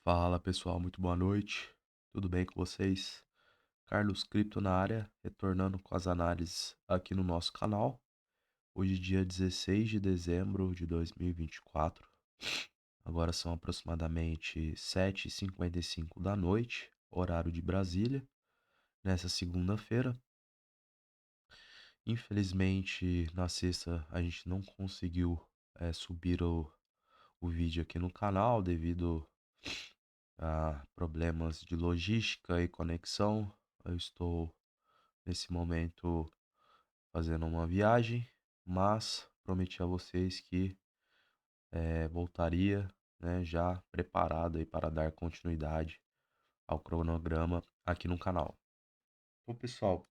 Fala pessoal, muito boa noite. Tudo bem com vocês? Carlos Cripto na área, retornando com as análises aqui no nosso canal. Hoje, dia 16 de dezembro de 2024. Agora são aproximadamente 7h55 da noite, horário de Brasília, nessa segunda-feira. Infelizmente, na sexta a gente não conseguiu subir o vídeo aqui no canal devido problemas de logística e conexão. Eu estou nesse momento fazendo uma viagem, mas prometi a vocês que voltaria, né, já preparado aí para dar continuidade ao cronograma aqui no canal. Bom, pessoal,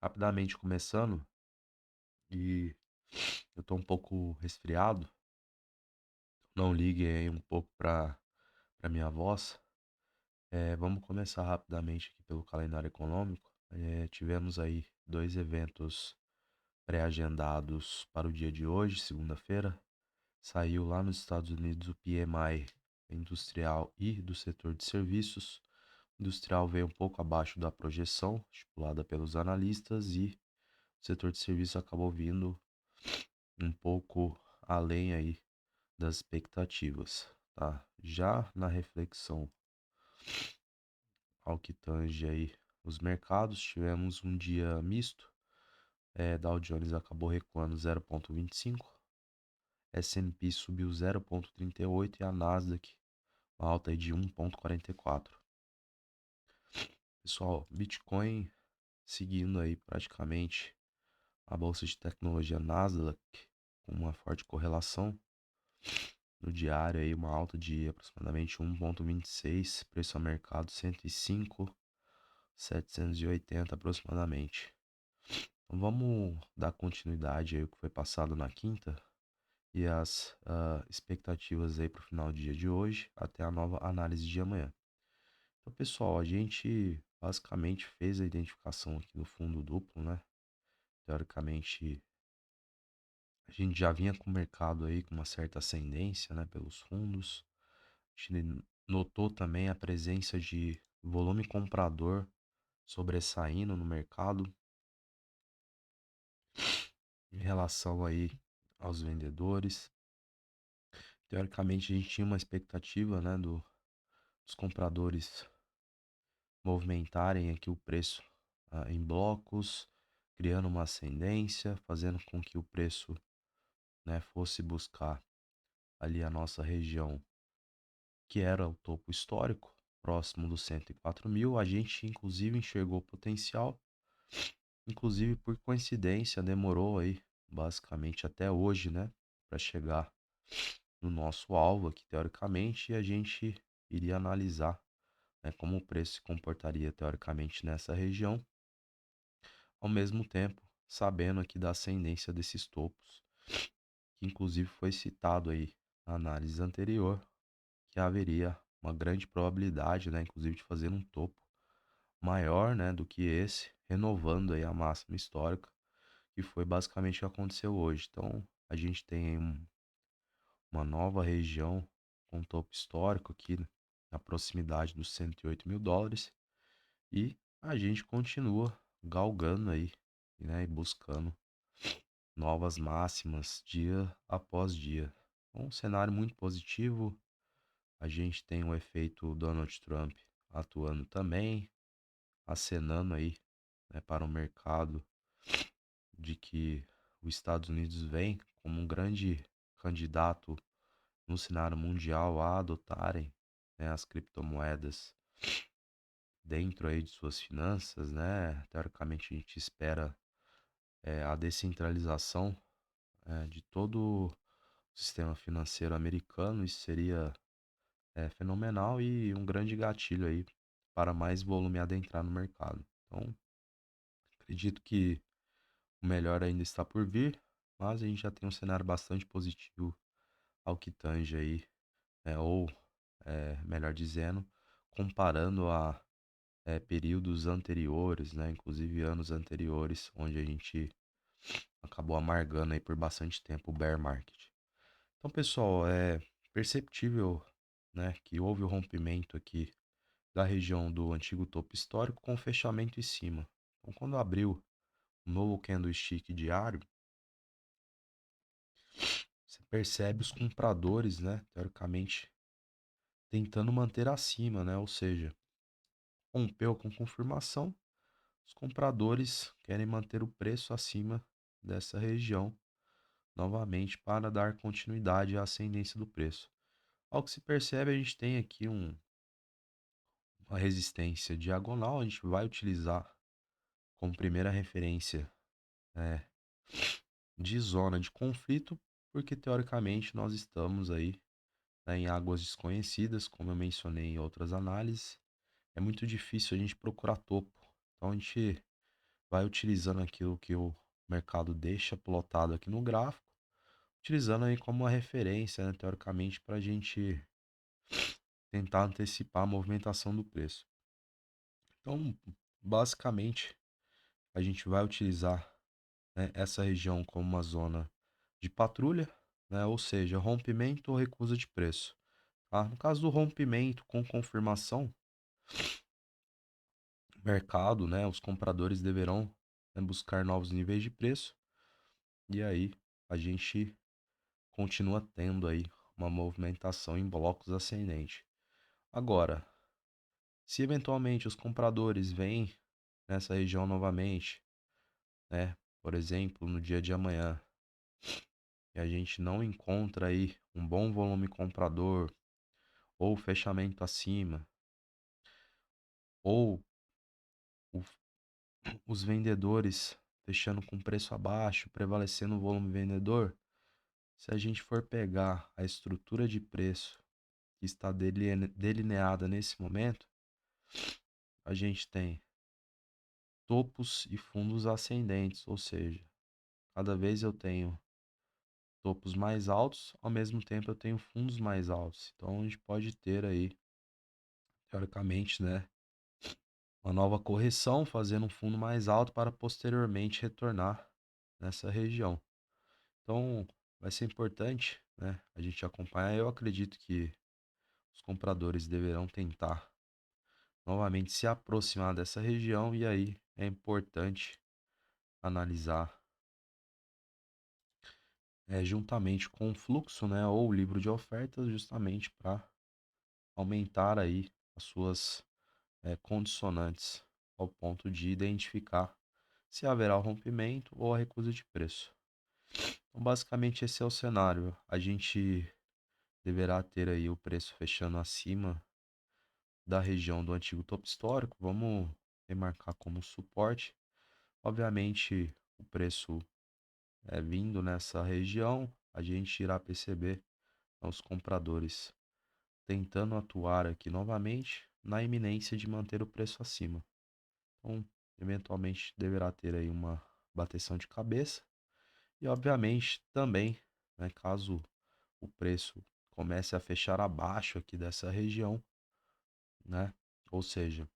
rapidamente começando, e eu estou um pouco resfriado, não liguem aí um pouco para minha voz. Vamos começar rapidamente aqui pelo calendário econômico. Tivemos aí dois eventos pré-agendados para o dia de hoje, segunda-feira. Saiu lá nos Estados Unidos o PMI industrial e do setor de serviços. O industrial veio um pouco abaixo da projeção estipulada pelos analistas e o setor de serviços acabou vindo um pouco além aí das expectativas, tá? Já na reflexão ao que tange aí os mercados, tivemos um dia misto. Dow Jones acabou recuando 0,25, S&P subiu 0,38 e a Nasdaq uma alta aí de 1,44. Pessoal, Bitcoin seguindo aí praticamente a bolsa de tecnologia Nasdaq com uma forte correlação no diário aí, uma alta de aproximadamente 1,26, preço a mercado 105.780 aproximadamente. Então vamos dar continuidade aí ao que foi passado na quinta e as expectativas aí para o final do dia de hoje até a nova análise de amanhã. Então, pessoal, a gente basicamente fez a identificação aqui do fundo duplo, né? Teoricamente, a gente já vinha com o mercado aí com uma certa ascendência, né, pelos fundos. A gente notou também a presença de volume comprador sobressaindo no mercado em relação aí aos vendedores. Teoricamente, a gente tinha uma expectativa, né, dos compradores movimentarem aqui o preço em blocos, criando uma ascendência, fazendo com que o preço, né, fosse buscar ali a nossa região, que era o topo histórico, próximo dos 104 mil. A gente, inclusive, enxergou potencial, inclusive por coincidência, demorou aí basicamente até hoje, né, para chegar no nosso alvo aqui, teoricamente, e a gente iria analisar, né, como o preço se comportaria teoricamente nessa região, ao mesmo tempo sabendo aqui da ascendência desses topos, que inclusive foi citado aí na análise anterior, que haveria uma grande probabilidade, né, inclusive de fazer um topo maior, né, do que esse, renovando aí a máxima histórica, que foi basicamente o que aconteceu hoje. Então, a gente tem aí uma nova região com topo histórico aqui, né, na proximidade dos 108 mil dólares, e a gente continua galgando aí, né, e buscando novas máximas dia após dia. Um cenário muito positivo. A gente tem o efeito Donald Trump atuando também, acenando aí, né, para o mercado de que os Estados Unidos vem como um grande candidato no cenário mundial a adotarem, né, as criptomoedas dentro aí de suas finanças, né? Teoricamente a gente espera a descentralização de todo o sistema financeiro americano. Isso seria fenomenal e um grande gatilho aí para mais volume adentrar no mercado. Então, acredito que o melhor ainda está por vir, mas a gente já tem um cenário bastante positivo ao que tange aí, ou melhor dizendo, comparando a períodos anteriores, né, inclusive anos anteriores, onde a gente acabou amargando aí por bastante tempo o bear market. Então, pessoal, é perceptível né, que houve o rompimento aqui da região do antigo topo histórico com fechamento em cima. Então, quando abriu um novo candlestick diário, você percebe os compradores, né, teoricamente, tentando manter acima, né? Ou seja, rompeu com confirmação, os compradores querem manter o preço acima dessa região novamente para dar continuidade à ascendência do preço. Ao que se percebe, a gente tem aqui uma resistência diagonal, a gente vai utilizar como primeira referência é, de zona de conflito, porque teoricamente nós estamos aí, né, em águas desconhecidas, como eu mencionei em outras análises. É muito difícil a gente procurar topo. Então a gente vai utilizando aquilo que o mercado deixa plotado aqui no gráfico, utilizando aí como uma referência, né, teoricamente, para a gente tentar antecipar a movimentação do preço. Então, basicamente, a gente vai utilizar, né, essa região como uma zona de patrulha, né, ou seja, rompimento ou recusa de preço. Tá? No caso do rompimento com confirmação, mercado, né, os compradores deverão, né, buscar novos níveis de preço e aí a gente continua tendo aí uma movimentação em blocos ascendente. Agora, se eventualmente os compradores vêm nessa região novamente, né, por exemplo, no dia de amanhã, e a gente não encontra aí um bom volume comprador ou fechamento acima, ou o- os vendedores fechando com preço abaixo, prevalecendo o volume vendedor, se a gente for pegar a estrutura de preço que está delineada nesse momento, a gente tem topos e fundos ascendentes, ou seja, cada vez eu tenho topos mais altos, ao mesmo tempo eu tenho fundos mais altos. Então a gente pode ter aí, teoricamente, né, uma nova correção, fazendo um fundo mais alto para posteriormente retornar nessa região. Então vai ser importante, né, a gente acompanhar. Eu acredito que os compradores deverão tentar novamente se aproximar dessa região e aí é importante analisar juntamente com o fluxo, né, ou o livro de ofertas, justamente para aumentar aí as suas condicionantes ao ponto de identificar se haverá o rompimento ou a recusa de preço. Então, basicamente esse é o cenário. A gente deverá ter aí o preço fechando acima da região do antigo topo histórico. Vamos remarcar como suporte. Obviamente, o preço vindo nessa região, a gente irá perceber, né, os compradores tentando atuar aqui novamente na iminência de manter o preço acima. Então, eventualmente deverá ter aí uma bateção de cabeça e, obviamente, também, né, caso o preço comece a fechar abaixo aqui dessa região, né, ou seja,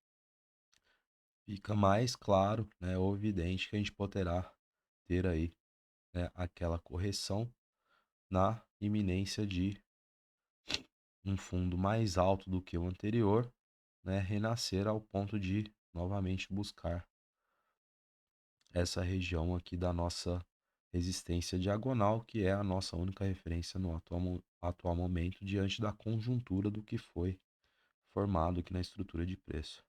fica mais claro, né, ou evidente que a gente poderá ter aí, né, aquela correção na iminência de um fundo mais alto do que o anterior, né, renascer ao ponto de novamente buscar essa região aqui da nossa resistência diagonal, que é a nossa única referência no atual momento diante da conjuntura do que foi formado aqui na estrutura de preço.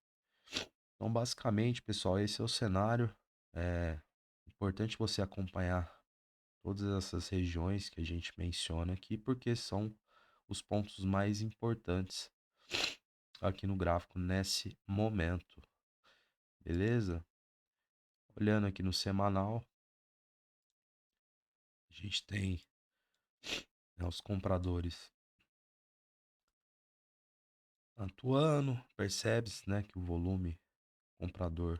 Então, basicamente, pessoal, esse é o cenário. É importante você acompanhar todas essas regiões que a gente menciona aqui, porque são os pontos mais importantes aqui no gráfico nesse momento, beleza? Olhando aqui no semanal, a gente tem, né, os compradores atuando, percebe-se, né, que o volume comprador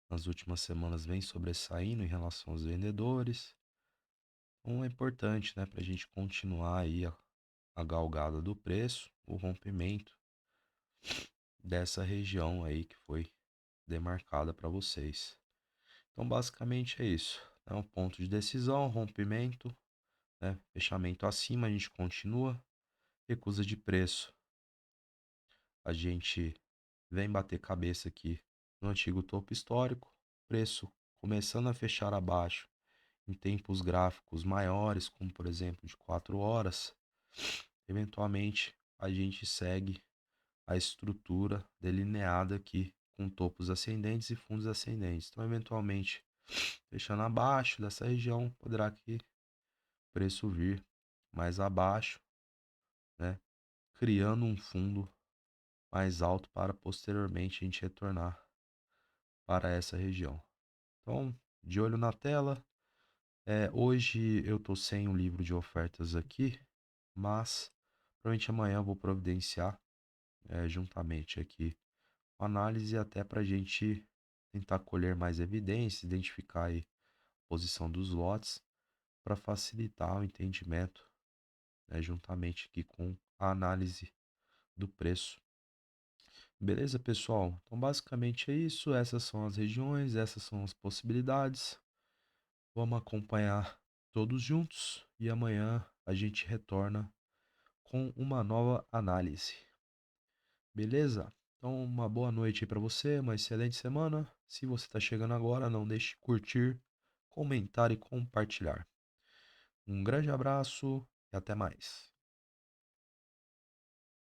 nas últimas semanas vem sobressaindo em relação aos vendedores. Então é importante, né, para a gente continuar aí a galgada do preço, o rompimento dessa região aí que foi demarcada para vocês. Então basicamente é isso. É um ponto de decisão, rompimento, né, fechamento acima, a gente continua, recusa de preço. a gente vem bater cabeça aqui no antigo topo histórico, preço começando a fechar abaixo em tempos gráficos maiores, como por exemplo de 4 horas, eventualmente a gente segue a estrutura delineada aqui com topos ascendentes e fundos ascendentes. Então, eventualmente, fechando abaixo dessa região, poderá que o preço vir mais abaixo, né, criando um fundo mais alto para posteriormente a gente retornar para essa região. Então, de olho na tela. Hoje eu tô sem um livro de ofertas aqui, mas provavelmente amanhã eu vou providenciar juntamente aqui uma análise até para a gente tentar colher mais evidências, identificar aí a posição dos lotes para facilitar o entendimento, né, juntamente aqui com a análise do preço. Beleza, pessoal? Então, basicamente é isso. Essas são as regiões, essas são as possibilidades. Vamos acompanhar todos juntos e amanhã a gente retorna com uma nova análise. Beleza? Então, uma boa noite aí para você, uma excelente semana. Se você está chegando agora, não deixe de curtir, comentar e compartilhar. Um grande abraço e até mais.